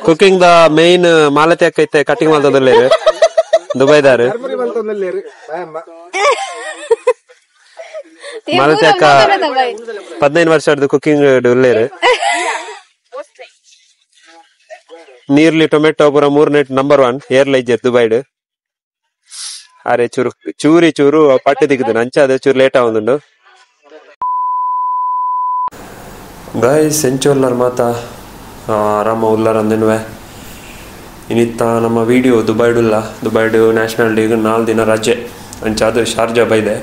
Cooking ದ main Malathi ಅಕ್ಕೈತೆ cutting ಮಾಡ್ತದಲ್ಲೇರು ದುಬೈದಾರು ಮಾಲತಿ ಅಕ್ಕ 15 ವರ್ಷ ಕುಕಿಂಗ್ ಉಳ್ಳೇರು ನೀರ್ಲಿ ಟೊಮೆಟೊ ಪೂರ 3 ನಂಬರ್ 1 ಏರ್ಲ ಇಜ್ಜೆ ದುಬೈಡ್ ಅರೆ ಚೂರು ಪಟ್ಟಿ ದಿಗ್ದು ಅಂಚಾದ ಚೂರು ಲೇಟ್ ಆಗುಂಡು ಗಾಯ್ಸ್ ಎಂಚೋಲ್ಲರ್ ಮಾತಾ ಆರಾಮ ಉಲ್ಲಾರ ಅಂದಿನ್ವೆ ಇನ್ನಿತ್ತ ನಮ್ಮ ವಿಡಿಯೋ ದುಬೈಡು ನ್ಯಾಷನಲ್ ಡೇಗೆ 4 ದಿನ ರಜೆ ಅಂಚಾದ ಶಾರ್ಜಾ ಬೈದೆ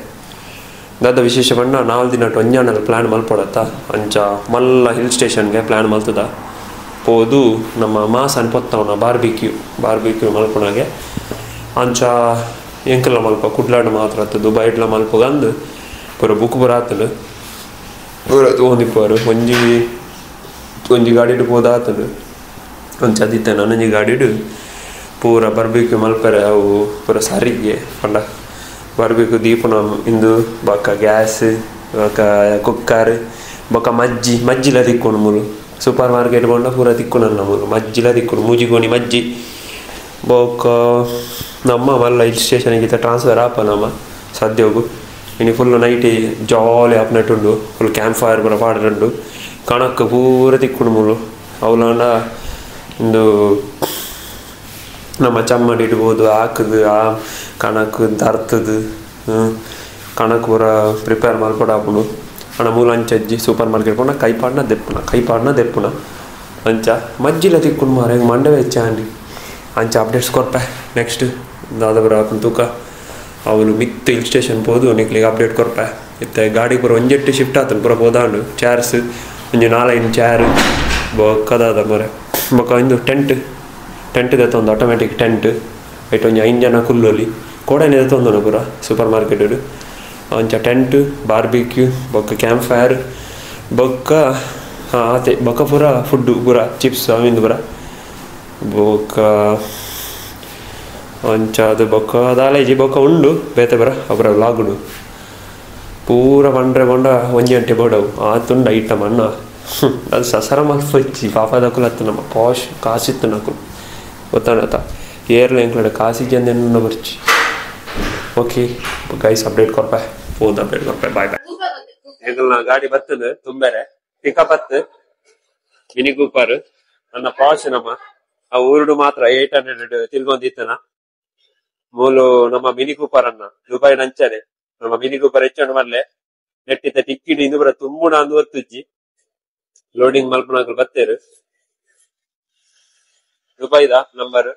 ದಾದ ವಿಶೇಷ ಬಣ್ಣ 4 ದಿನ ಒಂಜಾಣಲ್ಲಿ ಪ್ಲ್ಯಾನ್ ಮಲ್ಪಡತ್ತ ಅಂಚ ಮಲ್ಲ ಹಿಲ್ ಸ್ಟೇಷನ್ಗೆ ಪ್ಲ್ಯಾನ್ ಮಲ್ತದ ಪೋದು ನಮ್ಮ ಮಾಸನ್ ಪೊತ್ತವನ ಬಾರ್ಬಿಕ್ಯೂ ಮಲ್ಪುನಾಗೆ ಅಂಚ ಎಂಕಲ್ಲ ಮಲ್ಪ ಕುಡ್ಲಾಡ್ ಮಾತ್ರ ಆತು ದುಬೈಡ್ಲ ಮಲ್ಪಗಂದು ಪೂರ ಬುಕ್ ಪೂರ ಆತಲು ಪೂರ ತೋಂದಿಪ್ಪರು ಒಂಜಿ ಗಾಡಿಡು ಪೋದಾತಲು ಅಂಚ ಅದಿತ್ತೆ ನನಂಜಿ ಗಾಡಿಡು ಪೂರ ಬಾರ್ಬಿಕ್ಯೂ ಮಲ್ಪರೆ ಅವು ಪೂರ ಸರಿಗೆ ಪಂಡ ಬಾರ್ಬಿಕ್ಯೂ ದೀಪುನ ಇಂದು ಬೊಕ್ಕ ಗ್ಯಾಸ್ ಬೊಕ್ಕ ಕುಕ್ಕರ್ ಬೊಕ್ಕ ಮಜ್ಜಿಲ ತಿಕ್ಕೊಂಡು ಮೂಲು ಸೂಪರ್ ಮಾರ್ಕೆಟ್ ಕೊಂಡ ಪೂರ ತಿಕ್ಕುನಲ್ಲ ಮೂಲು ಮಜ್ಜಿಲ ತಿಕ್ಕುನು ಮೂಜಿಗೋಣಿ ಮಜ್ಜಿ ಬೊಕ್ಕ ನಮ್ಮ ಮಲ್ಲ ಹಿಲ್ ಸ್ಟೇಷನ್ಗೆ ಟ್ರಾನ್ಸ್ಫರ್ ಆಪ ನಮ್ಮ ಸದ್ಯೋಗು ಇನ್ನು ಫುಲ್ ನೈಟ್ ಜಾಲಿ ಆಪ್ನೆಟ್ಟುಂಡು ಫುಲ್ ಕ್ಯಾಂಪ್ ಫೈರ್ ಪೂರ ಪಾಡುಂಡು ಕಣಕ್ಕೆ ಪೂರ ತಿಕ್ಕುಡು ಮೂಲು ಅವಲಂಡ ಇಂದು ನಮ್ಮ ಚಮ್ಮಡಿ ಇಡ್ಬೋದು ಹಾಕದು ಆ ಕಣಕ್ಕೆ ದರ್ತದು ಕಣಕ್ಕೆ ಪೂರ ಪ್ರಿಪೇರ್ ಮಾಡ್ಕೊಂಡು ಹಾಕೊಂಡು ಹಣ ಮೂಲ ಅಂಚಜ್ಜಿ ಸೂಪರ್ ಮಾರ್ಕೆಟ್ ಕೊಂಡ ಕೈಪಾಡ್ನ ದೆಪ್ಪುನ ಅಂಚ ಮಜ್ಜಿಲ ತಿಕ್ಕೊಂಡು ಮಾರ ಹೆಂಗೆ ಮಂಡವೆ ಹೆಚ್ಚ ಅಂಡಿ ಅಂಚ ಅಪ್ಡೇಟ್ಸ್ ಕೊರ್ಪೆ ನೆಕ್ಸ್ಟ್ ದಾದಬರ ಹಾಕೊಂಡು ತೂಕ ಅವನು ಮಿತ್ ಹಿಲ್ ಸ್ಟೇಷನ್ ಹೋದು ನಿಕ್ಲಿಗೆ ಅಪ್ಡೇಟ್ ಕೊರ್ಪೆ ಇತ್ತೆ ಗಾಡಿ ಪೂರ ಒಂಜೆಟ್ಟು ಶಿಫ್ಟ್ ಆತನು ಪೂರ ಹೋದಾಂಡು ಚೇರ್ಸ್ ಒಂಜಿ 4 ಚೇರ್ ಬೊಕ್ಕದಾದ ಮರೆ ಬೊಕ್ಕ ಇಂದು ಟೆಂಟ್ ದೆತ್ತೊಂದು ಆಟೋಮೆಟಿಕ್ ಟೆಂಟ್ ಐಟ್ ಒಂಜಿ 5 ಜನ ಕುಲ್ಲೊಲಿ ಕೋಡನೆ ದೆತ್ತೊಂದುನ ಪೂರ ಸೂಪರ್ ಮಾರ್ಕೆಟ್ ಅಂಚ ಟೆಂಟ್ ಬಾರ್ಬಿಕ್ಯೂ ಬೊಕ್ಕ ಕ್ಯಾಂಪ್ ಫೈರ್ ಬೊಕ್ಕ ಅದೇ ಬೊಕ್ಕ ಪೂರ ಫುಡ್ಡು ಪೂರ ಚಿಪ್ಸ್ ಅವಿಂದು ಪೂರ ಬೊಕ್ಕ ಅಂಚ ಅದು ಬೊಕ್ಕ ದಾಲೇಜಿ ಬೊಕ್ಕ ಉಂಡು ಬೇತೆ ಬರ ಅಪರ ವ್ಲಾಗುಡು ಪೂರ ಬಂಡ್ರೆ ಕೊಂಡ ಒಂಜಿ ಗಂಟೆ ಬೋಡವು ಆತುಂಡು ಐಟಮ್ ಅನ್ನ ಅದು ಸಸರ ಮಲ್ಪಚ್ಚಿ ಪಾಪದಕುಲತ್ತು ನಮ್ಮ ಪಾಶ್ ಕಾಸಿತ್ತು ನಕು ಗೊತ್ತಾಡತ್ತ ಏರ್ಲೈನ್ ಕಾಸಿಜ್ಜಂದೆನ್ನ ಬರ್ಚಿ ಓಕೆ ಗೈಸ್ ಅಪ್ಡೇಟ್ ಕೊರ್ಪೆ ಫೋನ್ ಅಪ್ಡೇಟ್ ಕೊರ್ಪೆ ಬಾಯ್ ಈಗ ನಾ ಗಾಡಿ ಬರ್ತದೆ ತುಂಬೆರೆ ಪಿಕಪ್ ಬತ್ತು ಮಿನಿ ಕೂಪರ್ ನನ್ನ ಪಾಶ್ ನಮ್ಮ ಆ ಊರುಡು ಮಾತ್ರ 800 ತಿರ್ಗೊಂದಿತ್ತನ ಮೂಲು ನಮ್ಮ ಮಿನಿ ಕೂಪರ್ ಅನ್ನ ದುಬೈ ನಂಚನೆ ನಮ್ಮ ಮಿನಿ ಕೂಪರ್ ಹೆಚ್ಚಂಡು ಮರ್ಲೆ ನೆಟ್ಟಿದ್ದ ಟಿಕ್ಕಿಟ್ ಇಂದು ಬರ ತುಂಬುಣ ಅಂದು ಬರ್ತುಜ್ಜಿ ಲೋಡಿಂಗ್ ಮಲ್ಪನಾಗಲು ಬತ್ತೇರು ದುಬೈದ ನಂಬರ್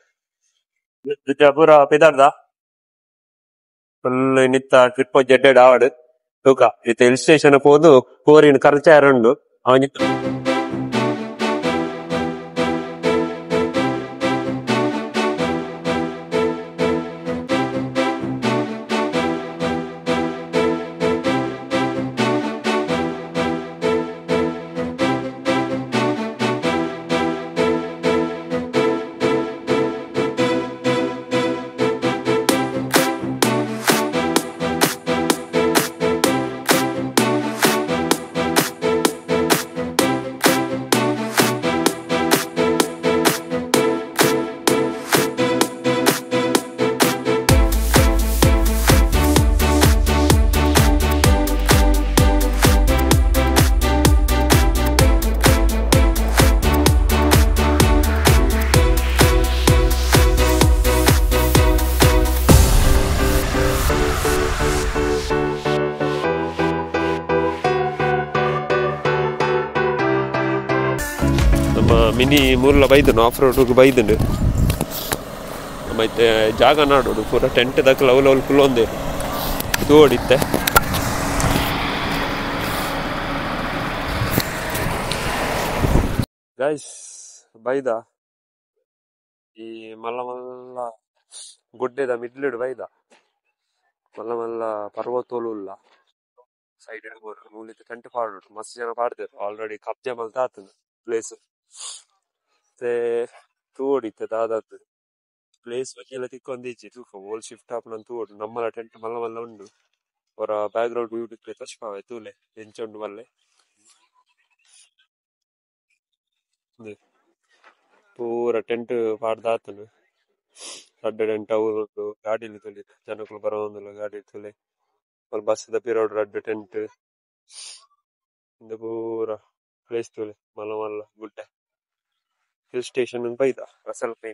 ಪೂರ ಪಿದಾರ್ದ ಫುಲ್ ನಿತ್ತ ಟ್ರಿಪ್ ಜೆಡ್ಡೆಡ್ ಆವಡ್ ತೂಕ ಇತ್ತ ಹಿಲ್ ಸ್ಟೇಷನ್ ಹೋದು ಕೋರಿನ ಖರ್ಚ ಎರಂಡು ಅವನಿತ್ತು ಮಿನಿ ಮೂರ್ಲ ಬೈದನು ಆಫ್ ರೋಡ್ಗೆ ಬೈದನು ಮತ್ತೆ ಜಾಗ ನಾಡೋಡು ಪೂರ ಟೆಂಟ್ ದಕ್ಕ ಲವ್ ಫುಲ್ ಒಂದೇ ಇದು ಓಡಿತ್ತೆ ಗೈಸ್ ಬೈದ ಈ ಮಲ್ಲ ಗುಡ್ಡೆದ ಮಿಡ್ಲಿಡ್ ಬೈದ ಮಲ್ಲ ಪರ್ವತೋಲು ಇಲ್ಲ ಸೈಡ್ ಮೂಲಿತ ಟೆಂಟ್ ಪಾಡು ಮಸ್ತ್ ಜನ ಪಾಡ್ದೇರು ಆಲ್ರೆಡಿ ಕಬ್ಜೆ ಮಲ್ತ ಆತದ ಪ್ಲೇಸ್ ತೂಡಿತ್ತೆ ದಾದಾತು ಪ್ಲೇಸ್ ಎಲ್ಲ ತಿಕ್ಕೊಂದಿಚ್ಚಿ ತೂಕ ಓಲ್ ಶಿಫ್ಟ್ ಆಪನ ತೂಡು ನಮ್ಮಲ ಟೆಂಟ್ ಮಲ್ಲ ಉಂಡು ಅವರ ಬ್ಯಾಕ್ ಗ್ರೌಂಡ್ ಬ್ಯೂಟಿ ತೋರ್ಸ್ಪಾವೆ ತೂಲೆ ಎಂಚುಂಡು ಮಲ್ಲೆ ಪೂರ ಟೆಂಟ್ ಪಾಡ್ದಾತನು ಸಡ್ಡ ಟೆಂಟ್ ಅವರು ಗಾಡಿಲಿ ತುಳಿ ಜನಕ್ಕಳು ಬರೋದಿಲ್ಲ ಗಾಡಿ ತುಳಿ ಬಸ್ ದಪ್ಪಿರೋಡು ರಡ್ಡು ಟೆಂಟ್ ಇಂದು ಪೂರ ಪ್ಲೇಸ್ ತುಳಿ ಮಲ್ಲ ಮಲ್ಲ ಗುಡ್ಡೆ ಹಿಲ್ ಸ್ಟೇಷನ್ ಬೈದ ರಸಲ್ ಪೈ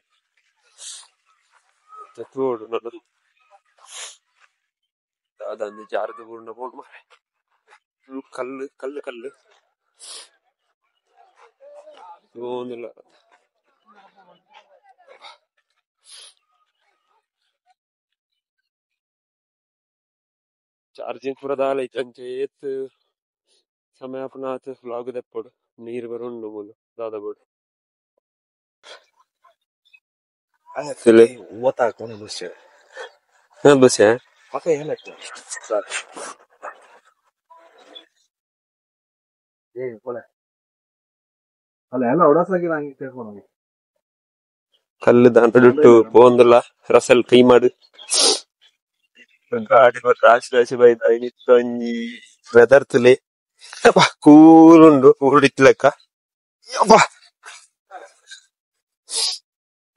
ತೋಡು ನಾನು ಅದಂದು ಜಾರದ ಪೂರ್ಣ ಬೋರ್ಡ್ ಮಾರೆ ಕಲ್ಲು ಕಲ್ಲು ಕಲ್ಲು ಒಂದಿಲ್ಲ ಚಾರ್ಜಿಂಗ್ ಪೂರ ದಾಲೈತೆ ಅಂಚೆ ಏತ್ ಸಮಯ ಪುನಾತ್ ವ್ಲಾಗ್ ದೆಪ್ಪಡು ನೀರು ಬರುಂಡು ಮೂಲು ದಾದ ಬೋಡು Otak mana bus ya? Bus Pakai helmet ya? Boleh. Kalau helmet udah lagi nangis telepon lagi. ಕಲ್ಲು ದಾಂಟು ಪೋಂದಲ್ಲ ರಸಲ್ ಕೈ ಮಾಡು ಗಾಡಿ ರಾಶಿ ರಾಶಿ ಬೈದ ನಿತ್ತು ಒಂಜಿ ವೆದರ್ ತುಲೆ ಕೂಲ್ ಉಂಡು ಊರಿಟ್ ಲೆಕ್ಕ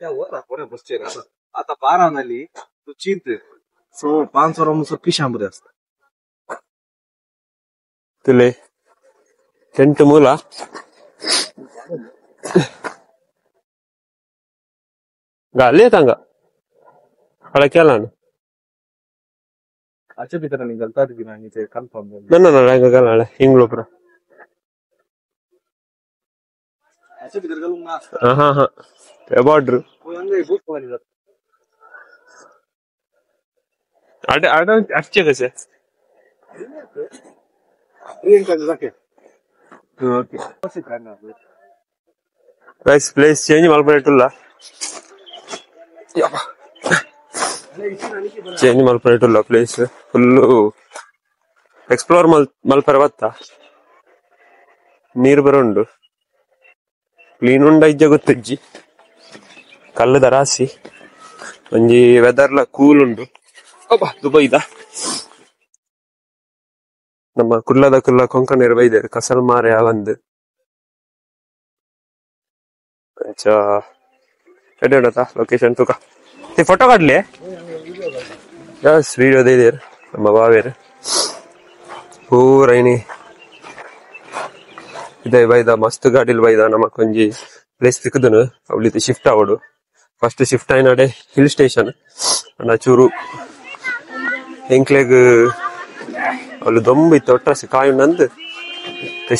Otak mana bus ya? Atau parah nali, tuh cinta. So 500 orang musuh pisang beras. ತುಲೆ ಟೆಂಟ್ ಮೂಲ ಗಾಲಿ ತಂಗ ಅಳಕೆಲ್ಲಾನು Aja bisa tinggal tadi gini aja confirm. ನನ್ನ ಗಾಲ ಹಿಂಗ್ಳು ಪುರ Aja bisa kalau ngas. ಹಾ ಹಾ ಬಾರ್ಡ್ರು Oh yang ini bus kali dah. ಅಡ ಅರ್ಚೆ ಕಸೆ Ini yang kan zaknya. Okay Pasti kan nggak? Guys place change ಮಾಡ್ಬಿಟ್ಟಿಲ್ಲ ಚೇಂಜ್ ಮಾಡ್ಬಿಟ್ಟಿಲ್ಲ ಪ್ಲೇಸ್ ಫುಲ್ಲು ಎಕ್ಸ್ಪ್ಲೋರ್ ಮಲ್ಪರವತ್ತ ನೀರು ಬರೋಂಡು ಕ್ಲೀನ್ ಉಂಡ ಇಜ್ಜ ಗೊತ್ತಿಜ್ಜಿ ಕಲ್ಲದ ರಾಸಿ ಒಂಜಿ ವೆದರ್ಲ ಕೂಲ್ ಉಂಡು ದುಬೈದ ನಮ್ಮ ಕುಲ್ಲದ ಕೊಂಕಣರು ಬೈದೇರು ಕಸಲ್ ಮಾರೆ ಒಂದು ಎಡ್ಡಾ ಲೊಕೇಶನ್ ತುಕ ಫೋಟೋ ಕಾಡ್ಲಿ ಯಸ್ ವಿಡಿಯೋ ದೇದೇರು ನಮ್ಮ ಬಾವೇರು ಪೂರ ಏನಿ ಇದೇ ಬೈದ ಮಸ್ತ್ ಗಾಡಿಲ್ ಬೈದ ನಮಕ್ ಒಂಜಿ ಪ್ಲೇಸ್ ಸಿಕ್ಕದನು ಅವಳಿತ್ತು ಶಿಫ್ಟ್ ಆವಡು ಫಸ್ಟ್ ಶಿಫ್ಟ್ ಆಯ್ನಾಡೆ ಹಿಲ್ ಸ್ಟೇಷನ್ ಚೂರು ಎಂಕ್ಲೆಗ್ ಅವಳು ದೊಂಬ ಇತ್ತು ಒಟ್ಟಾಸಿ ಕಾಯುಂಡು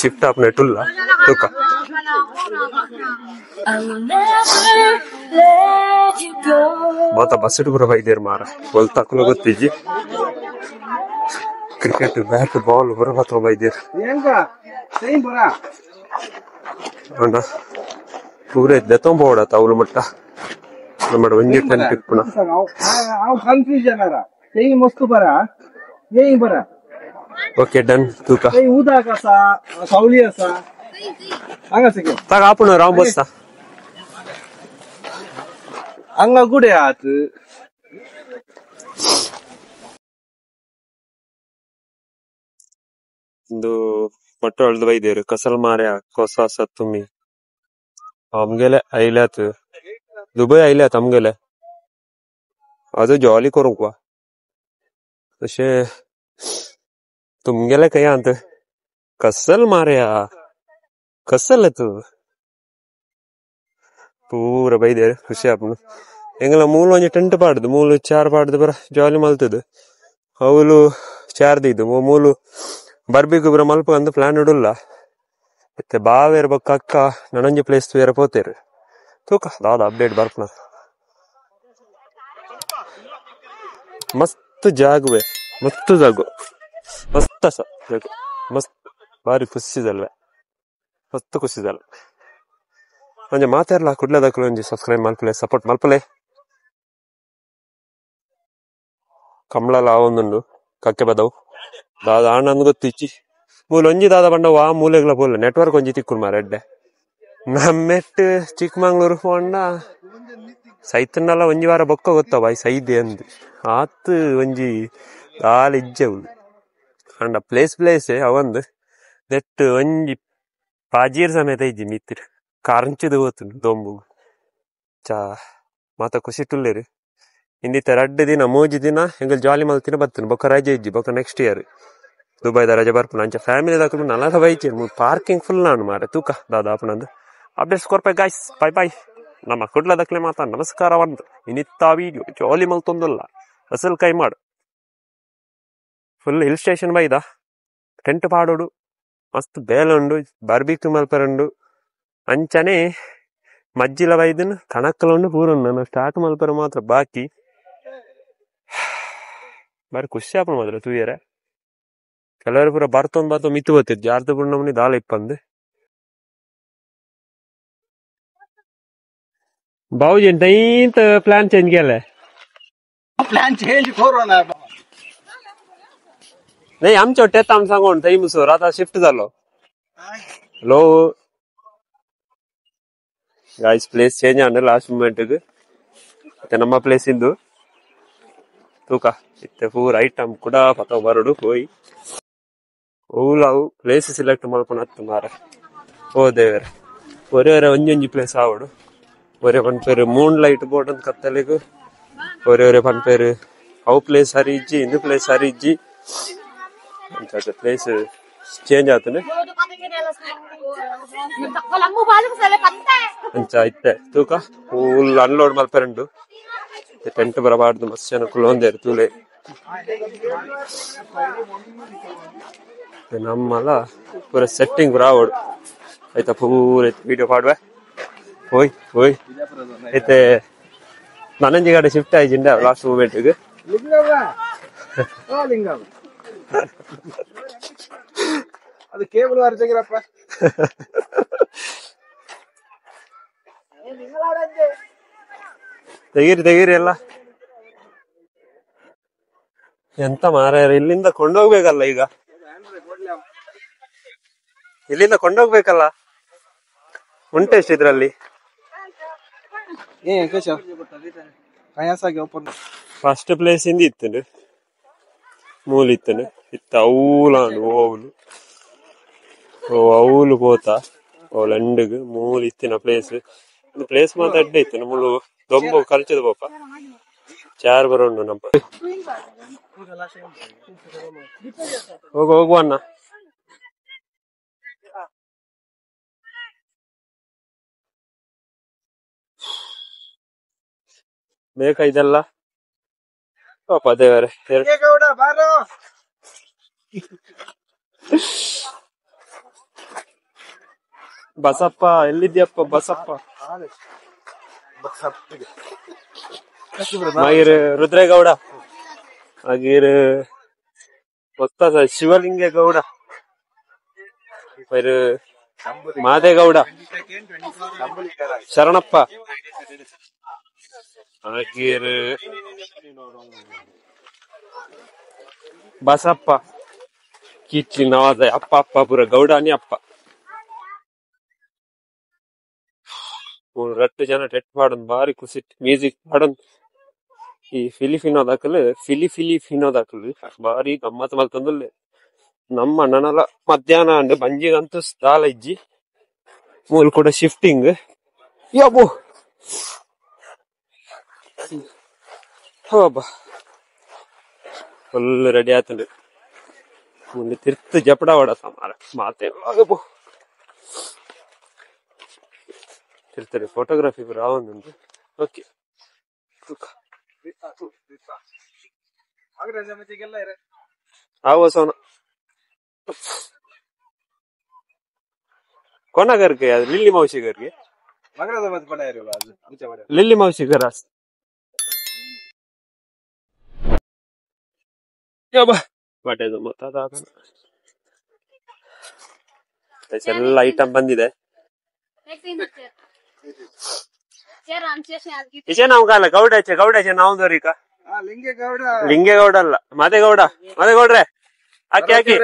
ಶಿಫ್ಟ್ ಆಪ್ನ ಟುಲ್ಲ ತುಕ ಮಾತ ಬಸ್ ಪೂರ ಬೈದೇರು ಮಾರ ಒಲ್ ತಕ್ಕಲ ಗೊತ್ತಿಜ್ಜಿ ಕ್ರಿಕೆಟ್ ಬ್ಯಾಟ್ ಬಾಲ್ ಪೂರ ಬತ್ತ ಬೈದೇರು ಅಣ್ಣ ಪೂರ ದೆತ್ತೊಂಬ ಓಡತ್ತ ಅವಳು ಮಟ್ಟ ನಮ್ಮ ಒಂಜಿ ಟೆನ್ ಪಿಪ್ಪುಣ ಓಕೆ ಡನ್ ತೂಕ ತಾಗ ಆಪುಣ Ram bus Angga gue deh atuh. ಒಂದು ಮೊಟ್ಟೆ ಹೊಳ್ದು ಬೈದೇರು ಕಸಲ್ ಮಾರ್ಯ ಕೊಸ ಸತ್ತುಮ್ಮಿ ಅಮ್ಗೆಲೆ ಐಲಾತ್ ದುಬೈ ಐಲಾತ್ ಅಮ್ಗೆಲೆ ಅದು ಜಾಲಿ ಕೊರಕ್ವಾ तसे तुमगेले काय अंत कसल मार्या कसल तू ಪೂರ ಬೈದೇರು ಖುಷಿ ಆಪುಂಡು ಎಂಗಲ ಮೂಲು ಒಂಜಿ ಟೆಂಟ್ ಪಾಡ್ದು ಮೂಲು ಚಾರ್ ಪಾಡ್ದು ಬರ ಜಾಲಿ ಮಲ್ತದು ಅವಳು ಚಾರ್ದಿದ್ದು ಮೂಲು ಬರ್ಬಿಗು ಬರ ಮಲ್ಪ ಅಂದು ಪ್ಲಾನ್ ಇಡುಲ್ಲ ಮತ್ತೆ ಬಾವೇರ್ ಬಕ್ಕ ಅಕ್ಕ ನನಂಜಿ ಪ್ಲೇಸ್ ಬೇರೆ ಪೋತೇರು ತೂಕ ದಾದ ಅಪ್ಡೇಟ್ ಬರ್ಪನ ಮಸ್ತ್ ಜಾಗುವೆ ಮಸ್ತ್ ಜಾಗು ಮಸ್ತ್ ಸ ಜಾಗು ಮಸ್ತ್ ಬಾರಿ ಖುಷಿದಲ್ವೇ ಮಸ್ತ್ ಖುಷಿದಲ್ಲ ಒಂಜಿ ಮಾತಾಡ್ಲ ಕುಡ್ಲದಕ್ಕಲು ಒಂಜಿ ಸಬ್ಸ್ಕ್ರೈಬ್ ಮಲ್ಪಲೆ ಸಪೋರ್ಟ್ ಮಲ್ಪಲೆ ಕಮಲ ಒಂದುಂಡು ಕಕ್ಕೆ ಬದವು ದಾದ ಆನಂದ್ ಗೊತ್ತಿಚ್ಚಿ ಮೂಲ ಒಂಜಿ ದಾದ ಬಂಡವು ಆ ಮೂಲೆಗಳ ಪೋಲ ನೆಟ್ವರ್ಕ್ ಒಂಜಿ ತಿಕ್ಕುಡು ಮಾರ ಎಡ್ಡೆ ನಮ್ಮೆಟ್ಟು ಚಿಕ್ಕಮಂಗ್ಳೂರು ಹೋಂಡ ಸೈತನ್ನೆಲ್ಲ ಒಂಜಿ ವಾರ ಬೊಕ್ಕ ಗೊತ್ತವ ಸೈದೆ ಅಂದ್ ಆತ್ ಒಂಜಿ ದಾಲ ಇಜ್ಜವು ಅಂಡ ಪ್ಲೇಸ್ ಅವಂದು ನೆಟ್ ಒಂಜಿ ಪಾಜೀರ್ ಸಮೇತ ಇಜ್ಜಿ ಮಿತ್ತಿರ್ ಕಾರಂಚಿದು ಹೋತು ದೊಂಬು ಚಾ ಮಾತ ಖುಷಿ ಟುಲ್ಲೇರಿ ಇಂದಿತ್ತ 2 ದಿನ 3 ದಿನ ಎಂಗಲ್ ಜಾಲಿ ಮಲ್ತಿನ ಬರ್ತೇನೆ ಬೊಕ್ಕ ರಜೆ ಇಜ್ಜಿ ಬೊಕ್ಕ ನೆಕ್ಸ್ಟ್ ಇಯರ್ ದುಬೈದ ರಜೆ ಬರ್ಪುನ ಅಂಚ ಫ್ಯಾಮಿಲಿ ದಾಖಲು ನಲದ ಬೈಚೆ ಪಾರ್ಕಿಂಗ್ ಫುಲ್ ನಾನು ಮಾರ ತೂಕ ದಾದ ಆಪನಂದು ಅಪ್ಡೇಟ್ಸ್ ಕೊರ್ಪೆ ಗಾಯ್ಸ್ ಬೈ ಬೈ ನಮ್ಮ ಕುಡ್ಲ ದಕ್ಲೆ ಮಾತಾ ನಮಸ್ಕಾರ ಒಂದು ಇನ್ನಿತ್ತ ವಿಡಿಯೋ ಜಾಲಿ ಮಲ್ತೊಂದಲ್ಲ ಅಸಲ್ ಕೈ ಮಾಡು ಫುಲ್ ಹಿಲ್ ಸ್ಟೇಷನ್ ಬೈದ ಟೆಂಟ್ ಪಾಡೋಡು ಮಸ್ತ್ ಬೇಲುಂಡು ಬಾರ್ಬಿಕ್ಯೂ ಮಲ್ಪರಂಡು ಅಂಚನೆ ಮಜ್ಜಿಲ ಬೈದನ್ ಕಣಕ್ಕಲುಂಡು ಪೂರೊಂದು ನಾನು ಸ್ಟಾರ್ಟ್ ಮಲ್ಪರ ಮಾತ್ರ ಬಾಕಿ ಬಾರಿ ಖುಷಿ ಆಪಣ ಮಾತ್ರ ತೂಯರೆ ಕೆಲವರು ಪೂರ ಬರ್ತೊಂದು ಮಿತ್ತು ಬತ್ತಿದ್ದು ಯಾರ್ದು ಪುಣ್ಯ ನಮ್ಮನಿ ದಾಲ ಇಪ್ಪಂದು ಬಾವುಜಿ ಎಂತ ಇಂತ ಪ್ಲಾನ್ ಚೇಂಜ್ ಕೇಳೆ प्लान चेंज करो ना नाही आमच्या वाट्यात आम सांगून थंय मुसोर आता शिफ्ट जालो hello guys place change and last moment इथे ನಮ್ಮ ಪ್ಲೇಸ್ ಇಂದು ತೂಕ ಇತ್ತೆ ಪೂರ ಐಟಮ್ ಕೂಡ ಪತ ಬರಡು ಹೋಯ್ ಓಲಾವು ಪ್ಲೇಸ್ ಸೆಲೆಕ್ಟ್ ಮಾಡ್ಕೊಳತ್ತು ಮಾರ ಓ ದೇವರ ಒರೆ ಒಂಜೊಂಜಿ ಪ್ಲೇಸ್ ಆವಡು ಒರೆ ಪನ್ಪೇರು ಮೂನ್ ಲೈಟ್ ಬೋರ್ಡ್ ಅಂತ ಕತ್ತಲಿಗೂ ಒರೆ ಪನ್ಪೇರು ಅವು ಪ್ಲೇಸ್ ಸರಿ ಇಜ್ಜಿ ಇಂದು ಪ್ಲೇಸ್ ಸರಿ ಇಜ್ಜಿ ಅಂತ ಪ್ಲೇಸ್ ಚೇಂಜ್ ಆತನೆ ಅಂಚ ಇತ್ತೆ ತೂಕ ಫುಲ್ ಅನ್ಲೋಡ್ ಮಲ್ಪೆರಂಡು ಟೆಂಟ್ ಬರಬಾರ್ದು ಮಸ್ತ್ ಜನ ಕುಲೊಂದೇರು ತೂಲೆ ನಮ್ಮಲ್ಲ ಪೂರ ಸೆಟ್ಟಿಂಗ್ ಬರಾವಡು ಆಯ್ತಾ ಪೂರ ವಿಡಿಯೋ ಪಾಡುವೆ ಹೋಯ್ ಹೋಯ್ ಐತೆ ನನಂಜಿ ಗಾಡಿ ಶಿಫ್ಟ್ ಆಯ್ಜಿಂಡ ಲಾಸ್ಟ್ ಮೂಮೆಂಟ್ಗೆ ಅದು ಕೇಬಲ್ ಅರ್ಜಗಿರಪ್ಪ ತೆಗೀರಿ ಎಲ್ಲ ಎಂತ ಮಾರಾಯರ ಇಲ್ಲಿಂದ ಕೊಂಡೋಗ್ಬೇಕಲ್ಲ ಈಗ ಇಲ್ಲಿಂದ ಕೊಂಡೋಗ್ಬೇಕಲ್ಲ ಉಂಟೆಷ್ಟು ಇದ್ರಲ್ಲಿ ಫಸ್ಟ್ ಪ್ಲೇಸ್ ಇಂದ ಇತ್ತನು ಮೂಲಿತ್ತನು ಇತ್ತ ಅವೂಲಾಂಡು ಓವುಲು ಅವೂಲು ಪೋತ ಅವಳು ಎಂಡಿಗೆ ಮೂಲು ಇತ್ತಿನ ಪ್ಲೇಸ್ ಪ್ಲೇಸ್ ಮಾತ್ರ ಅಡ್ಡೆ ಇತ್ತು ಮುಳು ದೊಂಬ ಕಲ್ಚದ ಪಾಪ ಚಾರ್ ಬರೋಣ ನಮ್ಮ ಹೋಗುವ ಅಣ್ಣ ಬೇಕಾ ಇದೆಲ್ಲ ಪಾಪ ದೇವರೇ ಬಸಪ್ಪ ಎಲ್ಲಿದ್ಯಪ್ಪ ಬಸಪ್ಪ मागीर रुद्रेगौಡ मागीर वस्ता शिवलिंगेगौಡ मागीर ಮಾದೇಗೌಡ ಶರಣಪ್ಪ मागीर ಬಸಪ್ಪ ಕಿಚ್ಚಿ ನವಾಜ ಅಪ್ಪ ಅಪ್ಪ ಪೂರ ಗೌಡ आणि ಅಪ್ಪ ರಟ್ಟು ಜನ ಟೆಟ್ ಪಾಡನ್ ಬಾರಿ ಖುಷಿ ಮ್ಯೂಸಿಕ್ ಪಾಡನ್ ಈ ಫಿಲಿಫಿನೋದಾಕಲು ಬಾರಿ ಗಮ್ಮತ್ ಮಲ್ತಂದಲ್ಲಿ ನಮ್ಮ ಅಣ್ಣನಲ್ಲ ಮಧ್ಯಾಹ್ನ ಅಂಡ್ ಬಂಜಿಗಂತೂ ದಾಲ ಇಜ್ಜಿ ಮೂಲ್ ಕೂಡ ಶಿಫ್ಟಿಂಗ್ ಯಾಬೋ ಹೋಬ ಫುಲ್ ರೆಡಿ ಆತಂಡು ಮುಂದೆ ತಿರ್ತು ಜಪಡ ಹೊಡತ ಮಾರ ಮಾತೇನೋ ತಿರ್ತಾರೆ ಫೋಟೋಗ್ರಫಿ ರಾವಂದು ಓಕೆ आओ सोना कोणा घर के लिल्ली मावशी घर के लिल्ली मावशी घर ಬಟ್ಟೆದು ಎಲ್ಲ ಐಟಮ್ ಬಂದಿದೆ ಇಚೆ ನಾವು ಕಾಲ ಗೌಡಚೆ ನಾವು ದೊರಿಕ ಲಿಂಗೇಗೌಡ ಅಲ್ಲ ಮಾದೇಗೌಡ್ರೆ ಹಾಕಿ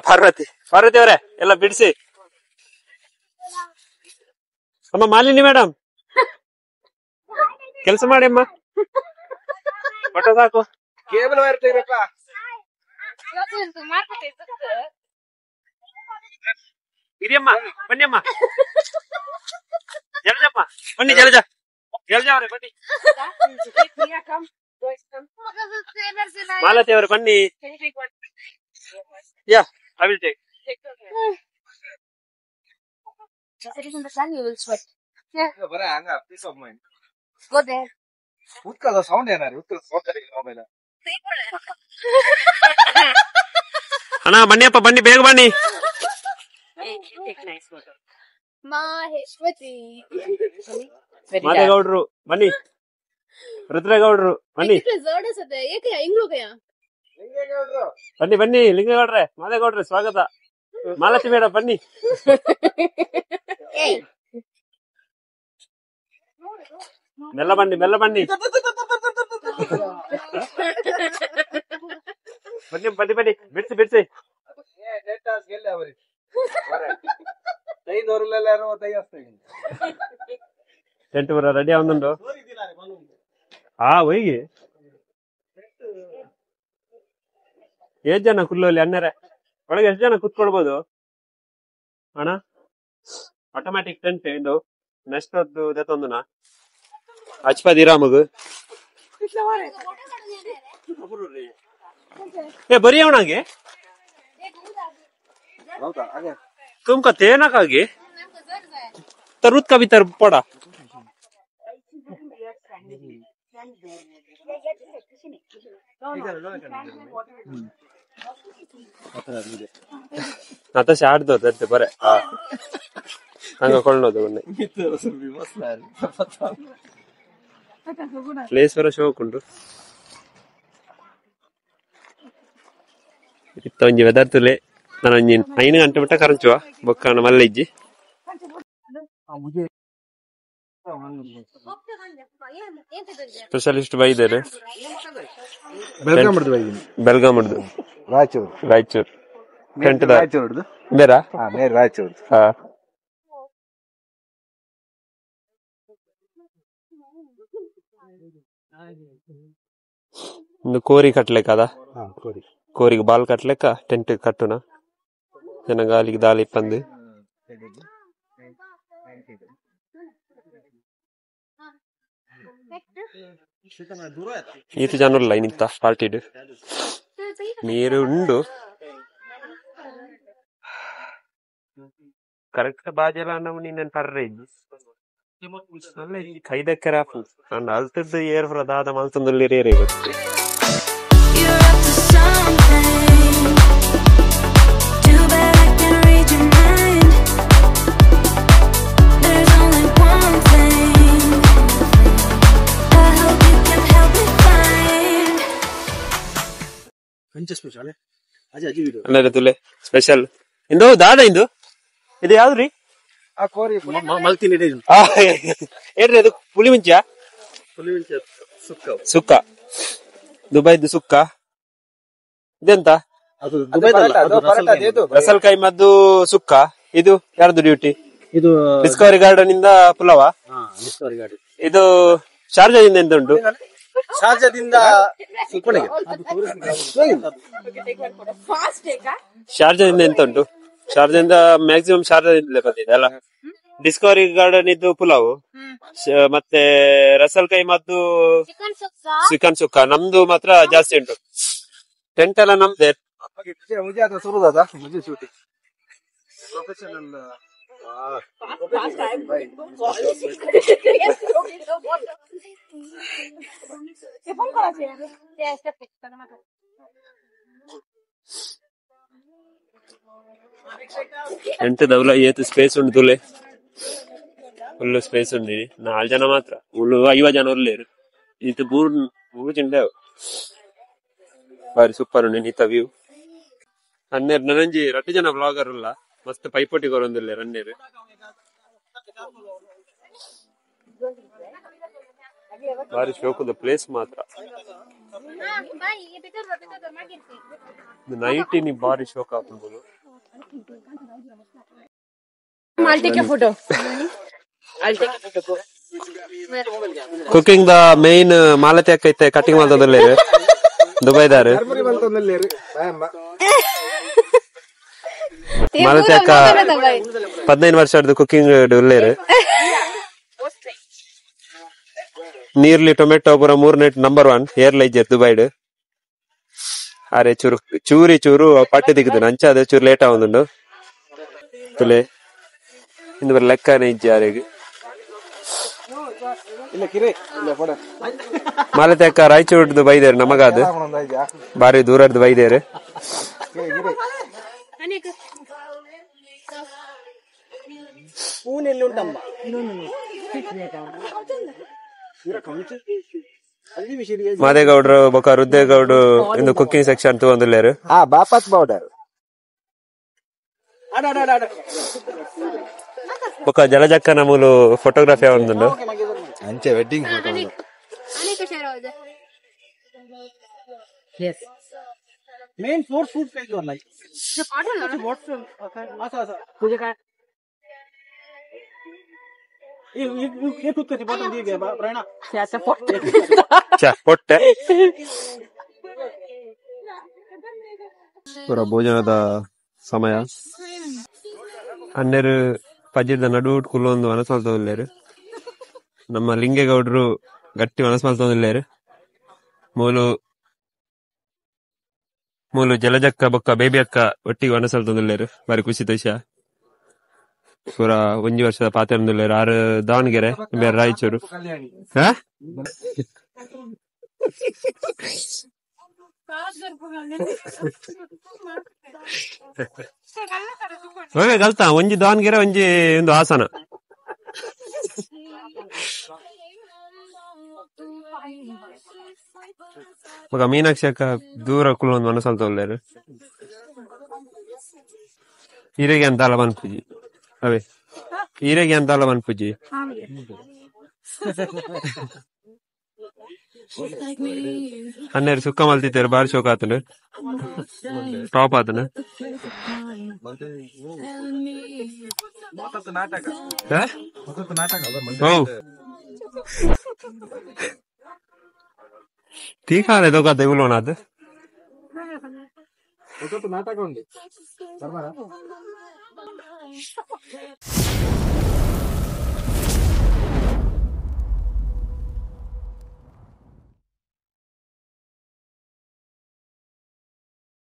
ಪಾರ್ವತಿ ಅವರೇ ಎಲ್ಲ ಬಿಡಿಸಿ ಅಮ್ಮ ಮಾಲಿನಿ ಮೇಡಮ್ ಕೆಲಸ ಮಾಡಿ ಅಮ್ಮ ಫೋಟೋ ಸಾಕು ಕೇಬಲ್ ವೈರ್ ತೆಗಿರಪ್ಪ ಇರಿಯಮ್ಮ ಬನ್ನಿಯಮ್ಮ ಜಲಜಮ್ಮ ಬನ್ನಿ ಜಲಜ ಬನ್ನಿ ಮಾಲತಿ ಅವರು ಬನ್ನಿ. Yeah I will take. Sitting in the sun, you will sweat. Yeah. ಬರ ಹಂಗ peace of mind. Go there. ಉತ್ಕದ ಸೌಂಡ್ ಏನಾರಿ ಉತ್ಕದ ಸೌಂಡ್ ಮೊಬೈಲ್. ಅಣ್ಣ ಬನ್ನಿಯಪ್ಪ ಬನ್ನಿ ಬೇಗ ಬನ್ನಿ. Maheshwati. ಮಾದೇಗೌಡ್ರು ಬನ್ನಿ. ರುದ್ರೇಗೌಡ್ರು ಬನ್ನಿ. ಬನ್ನಿ ಬನ್ನಿ ಲಿಂಗೇಗೌಡ್ರೆ ಮಾದೇಗೌಡ್ರೆ ಸ್ವಾಗತ. ಮಾಲತಿ ಮೇಡಮ್ ಬನ್ನಿ. ಮೆಲ್ಲ ಬನ್ನಿ ಮೆಲ್ಲ ಬನ್ನಿ. ಬನ್ನಿ ಬನ್ನಿ ಬನ್ನಿ ಬಿಡ್ಸಿ ಬಿಡ್ಸಿ. ಟೆಂಟ್ ಬರ ರೆಡಿ ಅವನುಂಡು. ಹೋಗಿ ಎಷ್ಟು ಜನ ಕುಲ್ಲೋಲಿ ಅನ್ನರೆ ಒಳಗೆ ಎಷ್ಟು ಜನ ಕುತ್ಕೊಳ್ಬೋದು ಅಣ್ಣ? ಆಟೋಮ್ಯಾಟಿಕ್ ಟೆಂಟ್ ಇದು ನೆಕ್ಸ್ಟ್ ಅದು ದೆತ್ತೊಂದುನಾ ಅಚ್ಪದಿ ರಾಮಗು ಏ ಬರೀ ಅವನಾಗೆ तुमका तेना कागे तरुत का भी तर पड़ा आता शार्ट दो ते बरे हंग ಕೊಳ್ಳೋದು ಬನ್ನಿ. ಪ್ಲೇಸ್ ವರ ಶೋ ಉಂಟು ಇತ್ತ ಒಂಜಿ ವೆದರ್ ತುಲೆ ನಾನು ಒಂಜಿ 5 ಗಂಟೆ ಬಿಟ್ಟ ಕರಂಚುವ ಬೊಕ್ಕನ ಮಲ್ಲ ಇಜ್ಜಿ ಸ್ಪೆಷಲಿಸ್ಟ್ ಬೈದೇನೆ ಬೆಲ್ಗಾಮಡ್ದು ರಾಯಚೂರು ಟೆಂಟ್ ಬೇರಾ ರಾಯಚೂರು ಒಂದು ಕೋರಿ ಕಟ್ಲೆಕ್ಕ ಅದ ಕೋರಿಗೆ ಬಾಲ್ ಕಟ್ಲೆಕ್ಕ ಟೆಂಟ್ ಕಟ್ಟುನ ಜನ ಗಾಲಿಗೆ ದಾಳಿ ಪಂದು ಈತ ಜನ ಇಲ್ಲ ಇನ್ನಿತ್ತ ಪಾರ್ಟಿಡ್ ನೀರು ಉಂಡು ಕರೆಕ್ಟ್ ಬಾಜೆಲ್ಲ ನಾವು ನೀನ್ ಪರ್ರೆ ಕೈದಕ್ಕೆ ರಾಫು ನಾನು ಅಲ್ತದ್ದು ಏರ್ ಪ್ರದಾದ ಮಲ್ತಂದಲ್ಲಿ ರೇರೆ ಗೊತ್ತು. ತುಲೆ ಸ್ಪೆಷಲ್ ಇಂದು ದಾದ ಇಂದು ಇದು ಯಾವ್ದ್ರಿ ಏನ್ರಿ ಅದು ಪುಳಿ ಮುಂಚ ಸುಕ್ಕ ದುಬೈದು ಸುಕ್ಕ ಇದೆಂತ ರಸಲ್ಕಾಯಿ ಮದ್ದು ಸುಕ್ಕ. ಇದು ಯಾರ್ದು ಡ್ಯೂಟಿ? ಇದು ಡಿಸ್ಕವರಿ ಗಾರ್ಡನ್ ಇಂದ ಪುಲಾವ. ಇದು ಶಾರ್ಜಾದಿಂದ ಎಂತ ಉಂಟು? ಶಾರ್ಜಾದಿಂದ ಶಾರ್ಜಾದಿಂದ ಎಂತ ಉಂಟು? ಶಾರ್ಜಾದಿಂದ ಮ್ಯಾಕ್ಸಿಮಮ್ ಶಾರ್ಜಾದಿಂದ ಬಂದಿದೆ ಅಲ್ಲ. ಡಿಸ್ಕವರಿ ಗಾರ್ಡನ್ ಇದ್ದು ಪುಲಾವ್ ಮತ್ತೆ ರಸಲ್ಕಾಯಿ ಮದ್ದು ಚಿಕನ್ ಸುಕ್ಕ. ನಮ್ದು ಮಾತ್ರ ಜಾಸ್ತಿ ಉಂಟು. ಟೆಂಟ್ ಎಲ್ಲ ನಮ್ದೇ. ಎಂತ ದವಲ ಏತು ಸ್ಪೇಸ್ ಉಂಟು ತುಲೆ ಫುಲ್ ಸ್ಪೇಸ್ ಉಂಡು. 4 ಜನ ಮಾತ್ರ 50 ಜನ ಒಲ್ಲೇರು ಇದು ಮೂರು ಚಿಂಡೆ ಬಾರಿ ಸೂಪರ್ ಉಂಡು ನೀತ ವ್ಯೂ. ಅನ್ನೇರು ನನಂಜಿ 2 ಜನ ಬ್ಲಾಗರ್ ಉಲ್ಲ ಮಸ್ತ್ ಪೈಪೋಟಿ ಕೊರೊಂದಿಲ್ಲ ರನ್ನೇರು. ಬಾರಿ ಶೋಕುದ ಪ್ಲೇಸ್ ಮಾತ್ರ ನೈಟ್ ನೀ ಬಾರಿ ಶೋಕ ಹಾಕೊಂಡು ಕುಕಿಂಗ್ ದ ಮೇನ್ ಮಾಲತಿ ಅಕ್ಕೈತೆ ಕಟಿಂಗ್ ಮಾಡ್ತದಲ್ಲೇ ದುಬೈದಾರು ಮಾಲತಿ ಅಕ್ಕ 15 ವರ್ಷ ಕುಕಿಂಗ್ ಉಳ್ಳೇರು. ನೀರ್ಲಿ ಟೊಮೆಟೊ ಪೂರ 3 ನಂಬರ್ 1 ಏರ್ಲ ಇಜ್ಜರ್ ದುಬೈಡ್. ಅರೆ ಚೂರು ಪಟ್ಟೆ ದಿಕ್ಕದು ಅಂಚ ಅದೇ ಚೂರು ಲೇಟ್ ಆಗುಂಡು ತುಲೆ ಇಂದು ಬರ ಲೆಕ್ಕನೆ ಇಜ್ಜಿ ಆರೆಗ್ ಮಾಲತೆಕ್ಕ ರಾಯಚೂರ್ದು ಬೈದೇರು ನಮಗಾದ್ ಬಾರಿ ದೂರದ್ದು ಬೈದೇರು. ಮಾದೇಗೌಡ್ರು ಬೊಕ ರುದ್ದೇಗೌಡು ಇಂದು ಕುಕ್ಕಿಂಗ್ ಸೆಕ್ಷನ್ ತಗೊಂಡಿಲ್ಲೇರು. ಬಾಪತ್ ಪೌಡರ್ ಬೊಕ ಜಲಜಕ್ಕ ನಮೂಲು ಫೋಟೋಗ್ರಫಿ ಆವೊಂದುಂಡು ಅಂಚೆ wedding photo. Main force food पे जो लाइक ये पार्ट है ये खुद कैसे बटन दिए गए प्रेरणा चा ಪೊಟ್ಟೆ ಪೂರ ಭೋಜನದ ಸಮಯ 12 ಪಜಿದ ನಡುಟ್ ಕುಲ್ಲೊಂದು ವನಸ್ಮಲ್ ತಗೊಂಡಿಲ್ಲೇರು. ನಮ್ಮ ಲಿಂಗೇಗೌಡರು ಗಟ್ಟಿ ವನಸ್ಮಲ್ ತಗೊಂಡಿಲ್ಲೇರು. ಮೂಲು ಜಲಜಕ್ಕ ಬೊಕ್ಕ ಬೇಬಿ ಅಕ್ಕ ಒಟ್ಟಿಗೆ ವನಸಲ್ ತಂದಿಲ್ಲೇರು. ಬಾರಿ ಖುಷಿ ತೈಷ ಪೂರ 1 ವರ್ಷದ ಪಾತೆ ಅಂದಿಲ್ಲೇರು. 6 ದಾವಣಗೆರೆ ಬೇರೆ ರಾಯಚೂರು. ಕಲ್ತ ಒಂಜಿ ದಾವಣಗೆರೆ ಒಂಜಿ ಒಂದು ಹಾಸನ. ಮಗ ಮೀನಾಕ್ಷಿ ಅಕ್ಕ ದೂರ ಕುಲ್ಲೊಂದು ಮನಸ್ಸಲ್ ತೊಲ್ಲೇರು. ಹೀರೆಗೆ ಅಂತಲ್ಲ ಮನ್ಪುಜಿ ಅವೇ ಹೀರೆಗೆ ಅಂತಲ್ಲ ಮನ್ಪುಜಿ ಅನ್ನೇರು ಸುಕ್ಕ ಮಲ್ತಿತ್ತೇರು. ಬಾರಿ ಶೋಕ ಆತನು ಟಾಪ್ ಆತನ. ತೀಕಾಲೆ ದೊಕ್ಕ ತೆಗುಲೋಣ ಅದು ನಾಟಕ ಉಂಟು.